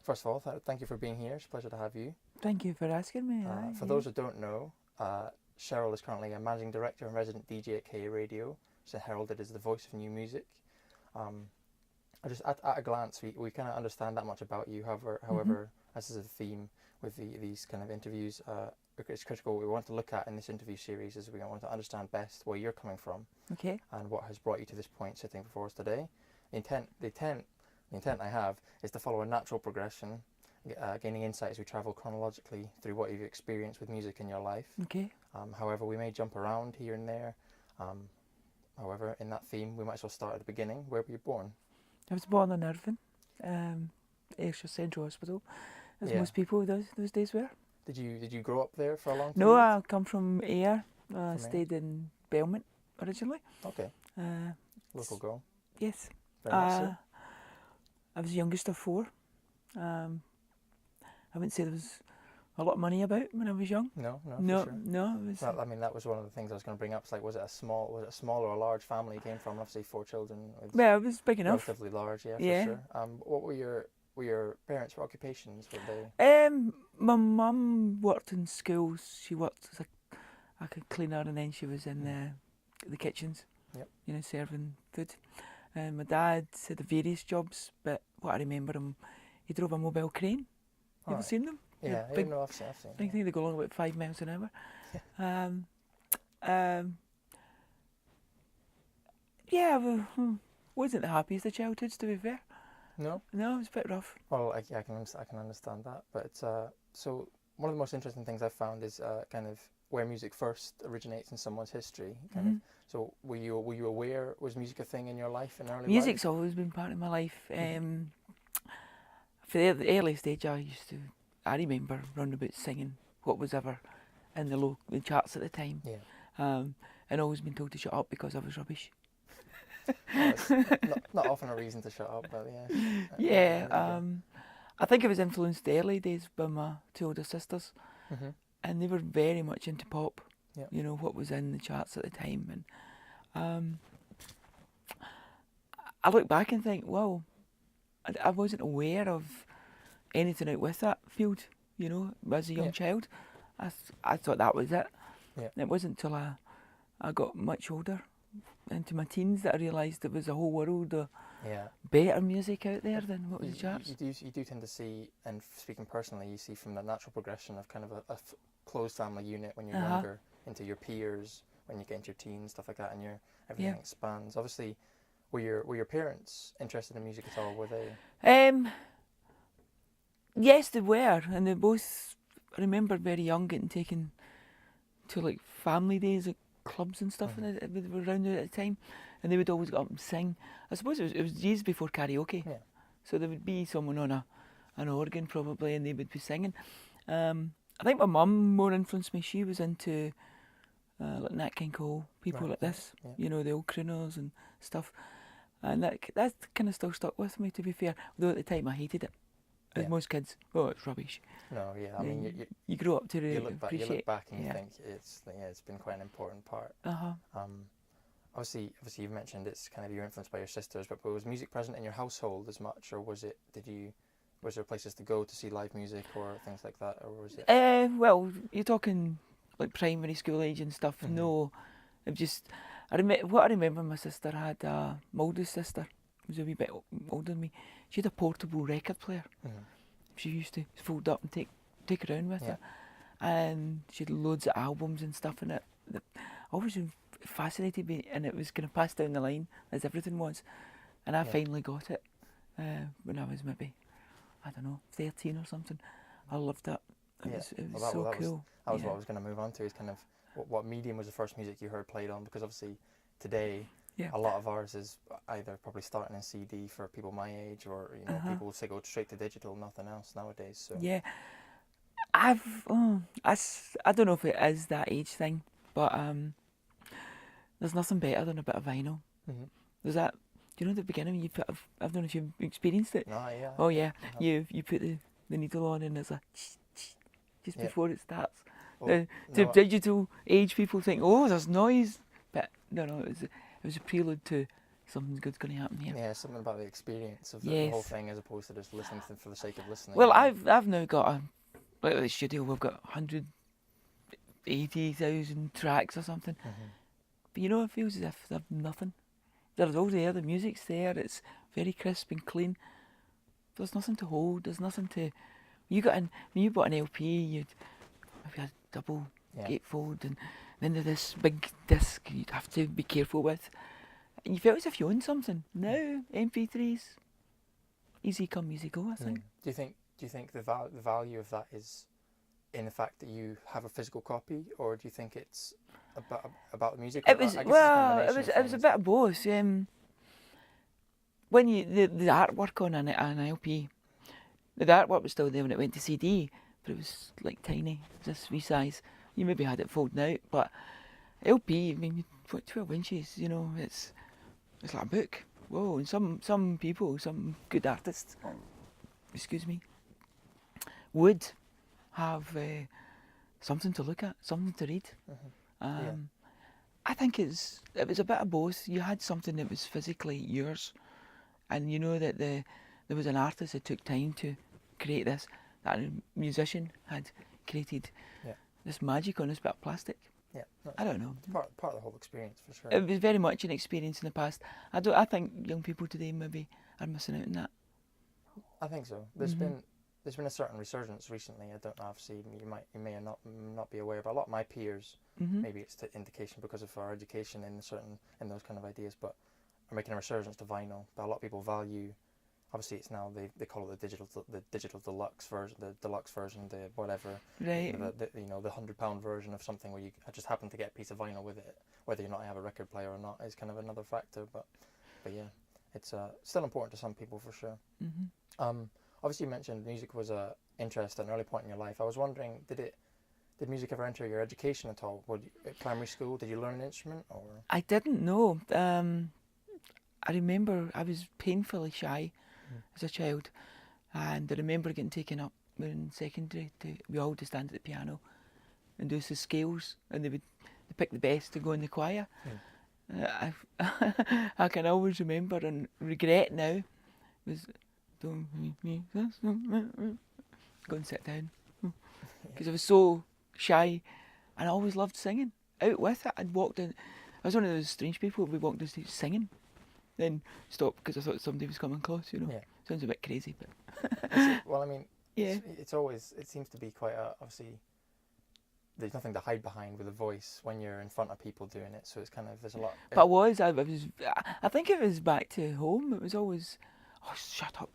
First of all, thank you for being here. It's a pleasure to have you. Thank you for asking me. For those who don't know, Cheryl is currently a managing director and resident DJ at KA Radio. She's heralded as the voice of new music. I just at a glance, we kind of understand that much about you. However, as is a theme with these kind of interviews, it's critical. What we want to look at in this interview series is we want to understand best where you're coming from, Okay. and what has brought you to this point, sitting before us today. The intent I have is to follow a natural progression, gaining insight as we travel chronologically through what you've experienced with music in your life. Okay. However, we may jump around here and there. However, in that theme, we might as well start at the beginning. Where were you born? I was born in Irvine, Ayrshire Central Hospital, as Yeah. most people those days were. Did you grow up there for a long time? No, I come from Ayr. I From Ayr? stayed in Belmont originally. Okay. Local girl. Yes. Very much so. I was the youngest of four. I wouldn't say there was a lot of money about when I was young. No, for No, sure. no, it was. Well, I mean, that was one of the things I was going to bring up. It's like, was it a small or a large family you came from? Obviously, 4 children. It's Well, it was big enough. relatively large, yeah, Yeah. for sure. What were your parents' for occupations? Were they? My mum worked in schools. She worked as a cleaner, and then she was in the kitchens. Yep. You know, serving food. My dad had various jobs, but what I remember he drove a mobile crane. You ever Alright. seen them? Yeah, big- no, I've seen. I think they go along about 5 miles an hour. Yeah, wasn't the happiest of childhoods, to be fair. No. No, it was a bit rough. Well, I can understand that. But so one of the most interesting things I've found is kind of where music first originates in someone's history. Kind of. So were you aware? Was music a thing in your life in early Music's life? always been part of my life. For the earliest age, I remember running about singing what was ever in the charts at the time. Yeah. And always been told to shut up because I was rubbish. Well, it's not often a reason to shut up, but yeah. Yeah, I think I was influenced the early days by my 2 older sisters, and they were very much into pop. Yep. You know, what was in the charts at the time, and I look back and think, wow, I wasn't aware of anything out with that field. You know, as a young Yeah. child, I thought that was it. Yeah. It wasn't until I got much older, into my teens, that I realised there was a whole world of Yeah. better music out there than what was the charts. You do tend to see, and speaking personally, you see from the natural progression of kind of a closed family unit when you're younger, into your peers when you get into your teens, stuff like that, and everything Yeah. expands. Obviously, were your parents interested in music at all? Were they? Yes, they were, and they both. I remember very young getting taken to like family days at clubs and stuff, and they were around there at the time, and they would always get up and sing. I suppose it was years before karaoke, Yeah. so there would be someone on an organ probably, and they would be singing. I think my mum more influenced me. She was into like Nat King Cole, people Right, like this, yeah. you know, the old crooners and stuff, and that kind of still stuck with me, to be fair. Though at the time I hated it, as Yeah. most kids. Oh, it's rubbish. No, yeah. I Yeah, mean, you grow up to really you look appreciate. back and you yeah. think it's been quite an important part. Uh-huh. Obviously you've mentioned it's kind of you're influenced by your sisters, but was music present in your household as much, or was there places to go to see live music or things like that, or was it? Well, you're talking like primary school age and stuff. No, it just what I remember. My sister had my oldest sister, who was a wee bit older than me. She had a portable record player. She used to fold up and take around with her, and she had loads of albums and stuff in it. That always fascinated me, and it was kind of passed down the line as everything was. And I finally got it when I was maybe, I don't know, 13 or something. I loved it. It was so cool. That was what I was going to move on to, is kind of what medium was the first music you heard played on? Because obviously today a lot of ours is either probably starting in CD for people my age, or people say go straight to digital, nothing else nowadays. So yeah, I don't know if it is that age thing, but there's nothing better than a bit of vinyl. There's that. Do you know at the beginning you put? I don't know if you've experienced it. No, yeah. Oh yeah, you put the needle on and there's a just before it starts. Well, To digital age people think, oh, there's noise, but no, it was a prelude to something's good's going to happen here. Yeah, something about the experience of the Yes. whole thing as opposed to just listening to them for the sake of listening. Well, I've now got like at the studio, we've got 180,000 tracks or something. Mm-hmm. But you know, it feels as if they've nothing. They're all there, the music's there, it's very crisp and clean. There's nothing to hold, there's nothing to... When you bought an LP, you'd maybe a double gatefold, and then there's this big disc you'd have to be careful with. And you felt as if you owned something. Now, MP3s, easy come, easy go, I think. Do you think the value of that is in the fact that you have a physical copy, or do you think it's about the music? It was it was a bit of both. When the artwork on an LP, the artwork was still there when it went to CD, but it was like tiny, this wee size. You maybe had it folded out, but LP, I mean, 12 inches, you know, it's like a book. Whoa, and some people, some good artists, excuse me, would have something to look at, something to read. Mm-hmm. I think it was a bit of both. You had something that was physically yours, and you know that there was an artist that took time to create this, that a musician had created this magic on this bit of plastic. Yeah, I don't know. It's part of the whole experience for sure. It was very much an experience in the past. I think young people today maybe are missing out on that. I think so. There's been a certain resurgence recently. I don't know. Obviously, you may not be aware, but a lot of my peers, maybe it's the indication because of our education in those kind of ideas, but are making a resurgence to vinyl. But a lot of people value. Obviously, it's now they call it the digital deluxe version, the deluxe version, the whatever. Right. The the £100 version of something where I just happen to get a piece of vinyl with it, whether or not I have a record player or not is kind of another factor. But yeah, it's still important to some people for sure. Obviously, you mentioned music was a interest at an early point in your life. I was wondering, did music ever enter your education at all? At primary school, did you learn an instrument or? I didn't know. I remember I was painfully shy as a child, and I remember getting taken up in secondary we all had to stand at the piano and do some scales, and they pick the best to go in the choir. I can always remember and regret now was go and sit down because I was so shy, and I always loved singing. Out with it, I'd walked in. I was one of those strange people who walked down the stage singing, then stop because I thought somebody was coming close. You know, sounds a bit crazy, but well, I mean, yeah, it seems to be quite obviously. There's nothing to hide behind with a voice when you're in front of people doing it, so it's kind of there's a lot. But I think it was back to home. It was always, oh, shut up,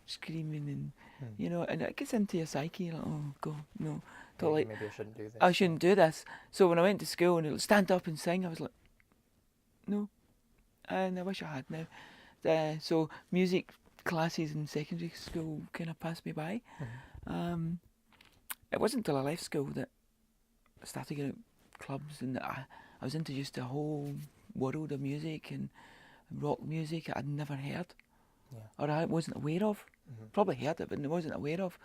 screaming, and you know, and it gets into your psyche. Like, oh, go, no, maybe I shouldn't do this. I shouldn't do this. So when I went to school and it was stand up and sing, I was like, no, and I wish I had now. So music classes in secondary school kind of passed me by. It wasn't until I left school that I started getting out clubs, and I was introduced to a whole world of music and rock music I'd never heard, or I wasn't aware of. Probably heard it, but I wasn't aware of.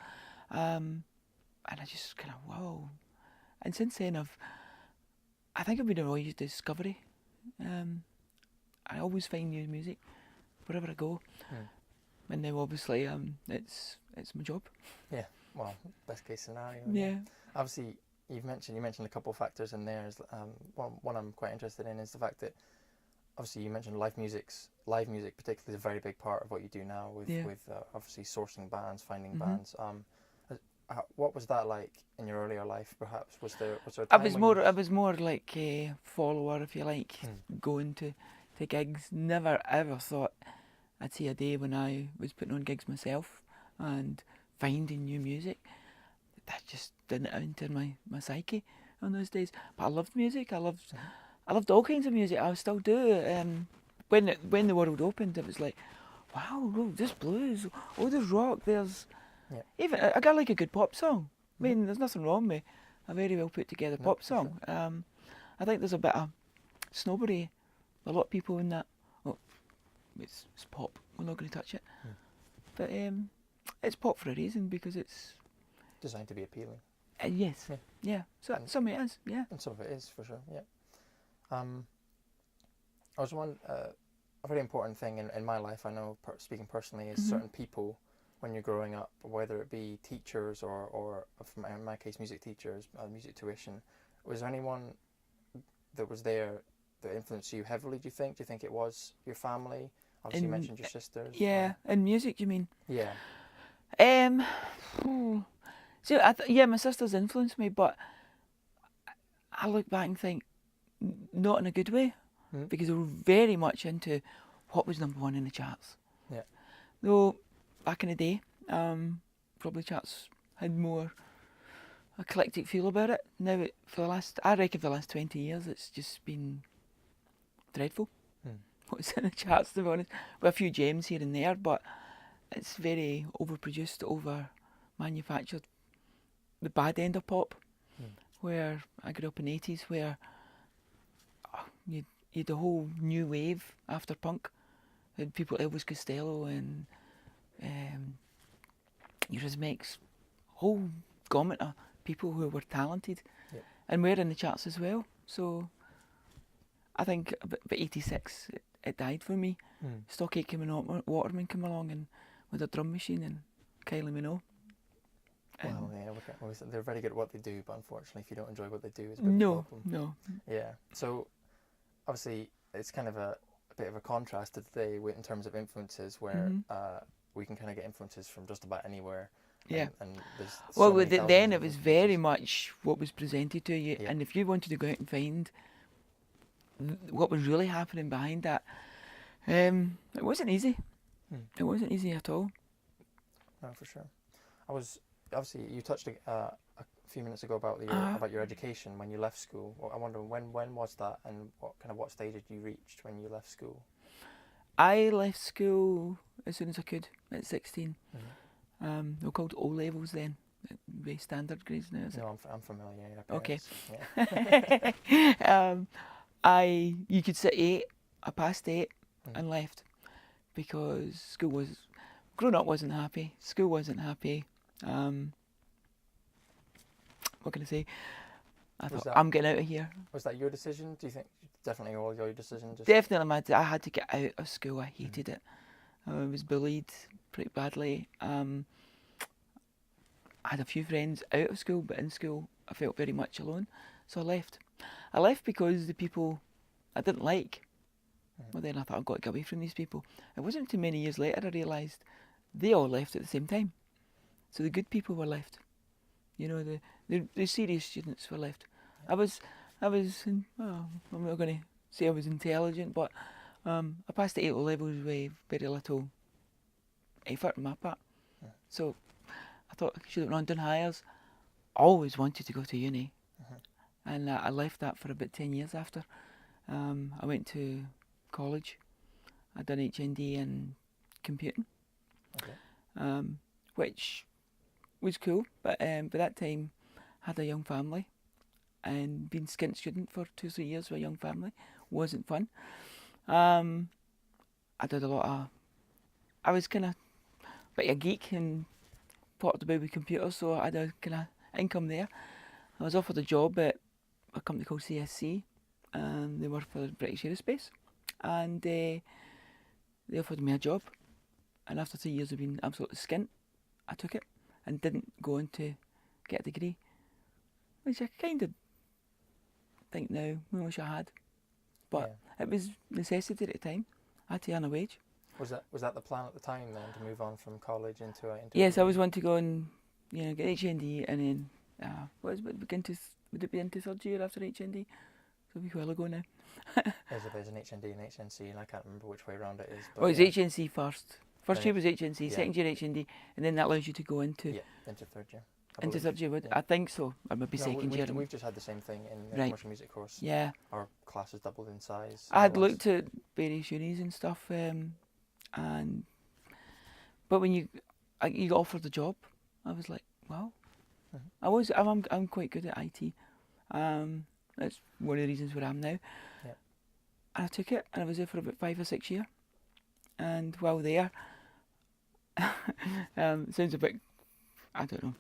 And I just kind of wow. And since then, I think I've been a royal discovery. I always find new music wherever I go, and now obviously it's my job. Yeah. Well, best case scenario. Yeah. Obviously, you mentioned a couple of factors in there. One I'm quite interested in is the fact that obviously you mentioned live music particularly is a very big part of what you do now with obviously sourcing bands, finding bands. What was that like in your earlier life? Perhaps was there a time I was more like a follower, if you like, going to gigs. Never ever thought I'd see a day when I was putting on gigs myself and finding new music. That just didn't enter my psyche on those days. But I loved music. I loved all kinds of music. I still do. When the world opened, it was like, wow, there's blues. Oh, there's rock. There's even I got like a good pop song. I mean, there's nothing wrong with a very well put together pop song. Sure. I think there's a bit of snobbery. A lot of people in that. Oh, it's pop. We're not going to touch it. But it's pop for a reason because it's designed to be appealing. Yes. Yeah. So some of it is. Yeah. And some of it is for sure. Yeah. I was wondering. a very important thing in my life, I know, speaking personally, is Mhm. certain people when you're growing up, whether it be teachers or in my case, music teachers, music tuition. Was there anyone that was there that influenced you heavily, do you think? Do you think it was your family? Obviously, you In mentioned your sisters. yeah, in music, you mean? Yeah. Um, hmm. See, yeah, my sisters influenced me, but I look back and think not in a good way Hmm? because they were very much into what was number one in the charts. Yeah. Though back in the day, probably charts had more eclectic feel about it. Now, I reckon for the last 20 years, it's just been dreadful. Hmm. What's in the charts, to be honest, with a few gems here and there, but it's very overproduced, over manufactured. The bad end of pop, Hmm. where I grew up in the 80s, where you had the whole new wave after punk. Had people Elvis Costello and Eurythmics, whole gamut of people who were talented Yep. and were in the charts as well. So I think about 86 it died for me. Hmm. Stock Aitken and Waterman came along and with a drum machine and Kylie Minogue. Well, yeah, they're very good at what they do, but unfortunately, if you don't enjoy what they do, it's a bit of a No, problem. no. Yeah. So, obviously, it's kind of a bit of a contrast to today in terms of influences, where Mhm. we can kind of get influences from just about anywhere. Yeah. And there's so Well, many thousands then of it was very influences. much what was presented to you, Yeah. and if you wanted to go out and find what was really happening behind that, it wasn't easy. Hmm. It wasn't easy at all. No, for sure. I was obviously you touched a few minutes ago about Uh, about your education when you left school. Well, I wonder when was that, and what stage had you reached when you left school? I left school as soon as I could at 16. Mm-hmm. They were called O levels then. Very standard grades now, is No, I'm familiar. Yeah, Okay. parents. it? You could sit 8. I passed 8 Yeah. and left because school was, grown up wasn't happy. School wasn't happy. What can I say? I Was thought, that I'm getting out of here. was that your decision? Do you think definitely all your decision? Just Definitely, I had to get out of school. I hated it. I was bullied pretty badly. I had a few friends out of school, but in school I felt very much alone. So I left. I left because the people I didn't like, well then I thought I've got to get away from these people. It wasn't too many years later I realised they all left at the same time. So the good people were left. You know, the serious students were left. I was, well, I'm not going to say I was intelligent, but I passed the 8 levels with very little effort on my part. Yeah. So I thought I should have run down hires. Always wanted to go to uni, and I left that for about 10 years after. I went to college. I done HND in computing, Okay. which was cool, but by that time I had a young family, and being skint student for 2 or 3 years with a young family wasn't fun. I did a lot of, I was kind of a bit of a geek and potted about with computers, so I had a kind of income there. I was offered a job at a company called CSC, and they work for British Aerospace, and they offered me a job, and after 3 years of being absolutely skint, I took it and didn't go on to get a degree, which I kind of think now I wish I had, but it was necessity at the time. I had to earn a wage. Was that the plan at the time then, to move on from college into Yes, I a was wanting to go and get HND, and then would it be into third year after HND? So a wee while ago now. There's an HND and HNC, and I can't remember which way around it is. But Well, it's HNC first. First Then year was HNC, yeah. second year HND, and then that allows you to go into into third year. I into believe. third year. Yeah. I think so, or maybe No, second year. we've just had the same thing in the Right. commercial music course. Yeah, Our classes doubled in size. I had more or less. looked at various unis and stuff, but when you got offered the job, I was like, wow. I'm quite good at IT. That's one of the reasons where I am now. Yeah. And I took it, and I was there for about 5 or 6 years. And while there, sounds a bit, I don't know.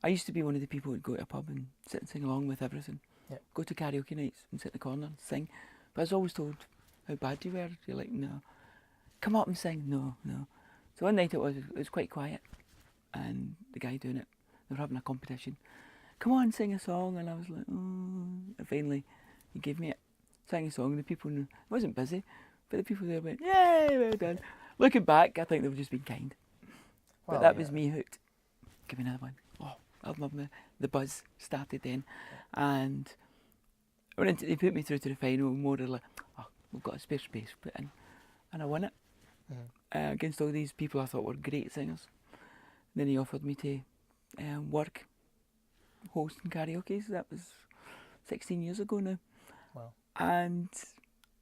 I used to be one of the people who'd go to a pub and sit and sing along with everything. Yeah. Go to karaoke nights and sit in the corner and sing. But I was always told how bad you were. You're like, no. Come up and sing. No, no. So one night it was quite quiet, and the guy doing it, they were having a competition. Come on, sing a song, and I was like, oh. And finally, he gave me it. Sang a song, and the people knew. I wasn't busy, but the people there went, yay, well done. Looking back, I think they were just being kind. But Well, that yeah. was me hooked. Give me another one. Oh, I love me. The buzz started then, and they put me through to the final. More or less, oh, we've got a spare space put in, and I won it against all these people I thought were great singers. And then he offered me to work hosting karaoke. So that was 16 years ago now. Wow. And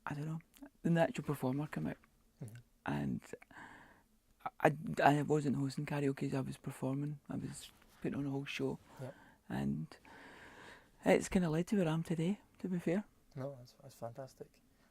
I don't know, the natural performer came out, and I wasn't hosting karaoke. I was performing. I was putting on a whole show, and it's kind of led to where I am today. To be fair. No, that's fantastic.